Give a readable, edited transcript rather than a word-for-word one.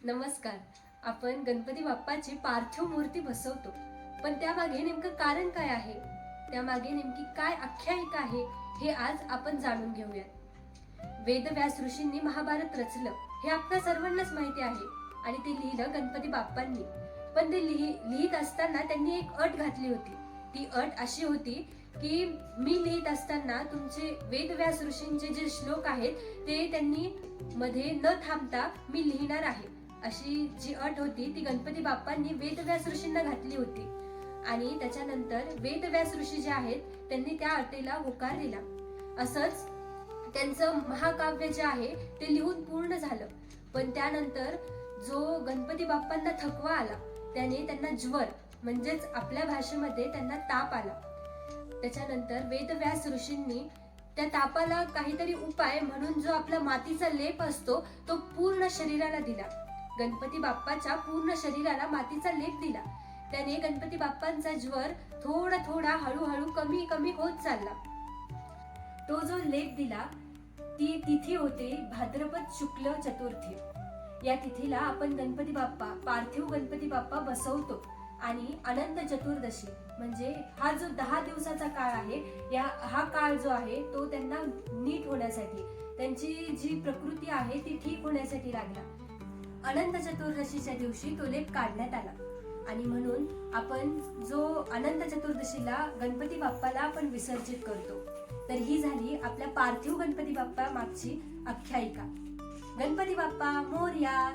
नमस्कार. आपण गणपती बाप्पाची पार्थिव मूर्ती बसवतो, पण त्यामागे नेमकं कारण काय आहे, त्यामागे नेमकी काय आख्यायिका आहे, हे आज आपण जाणून घेऊयात. वेदव्यास ऋषींनी महाभारत रचलं हे आपल्या सर्वांनाच माहिती आहे आणि ते लिहिलं गणपती बाप्पांनी. पण ते लिहित असताना त्यांनी एक अट घातली होती. ती अट अशी होती की मी लिहित असताना तुमचे वेदव्यास ऋषींचे जे श्लोक आहेत ते त्यांनी मध्ये न थांबता मी लिहिणार आहे, अशी जी अट होती ती गणपती बाप्पांनी वेदव्यास ऋषींना घातली होती. आणि त्याच्यानंतर वेदव्यास ऋषी जे आहेत त्यांनी त्या अटीला होकार दिला. असंच त्यांचं महाकाव्य जे आहे ते लिहून पूर्ण झालं. पण त्यानंतर जो गणपती बाप्पांना थकवा आला, त्याने त्यांना ज्वर म्हणजेच आपल्या भाषेमध्ये त्यांना ताप आला. त्याच्यानंतर वेदव्यास ऋषींनी त्या तापाला काहीतरी उपाय म्हणून जो आपला मातीचा लेप असतो तो पूर्ण शरीराला दिला. गणपती बाप्पाच्या पूर्ण शरीराला मातीचा लेप दिला. त्याने गणपती बाप्पांचा ज्वर थोडा थोडा हळूहळू कमी कमी होत चालला. तो जो लेप दिला ती तिथी होते भाद्रपद शुक्ल चतुर्थी. या तिथीला आपण गणपती बाप्पा, पार्थिव गणपती बाप्पा बसवतो. आणि अनंत चतुर्दशी म्हणजे हा जो 10 दिवसाचा काळ आहे, हा काळ जो आहे तो त्यांना नीट होण्यासाठी, त्यांची जी प्रकृती आहे ती ठीक होण्यासाठी लागला. अनंत चतुर्दशीच्या दिवशी तो लेप काढण्यात आला आणि म्हणून आपण जो अनंत चतुर्दशीला गणपती बाप्पाला आपण विसर्जित करतो. तर ही झाली आपल्या पार्थिव गणपती बाप्पा मागची आख्यायिका. गणपती बाप्पा मोरया.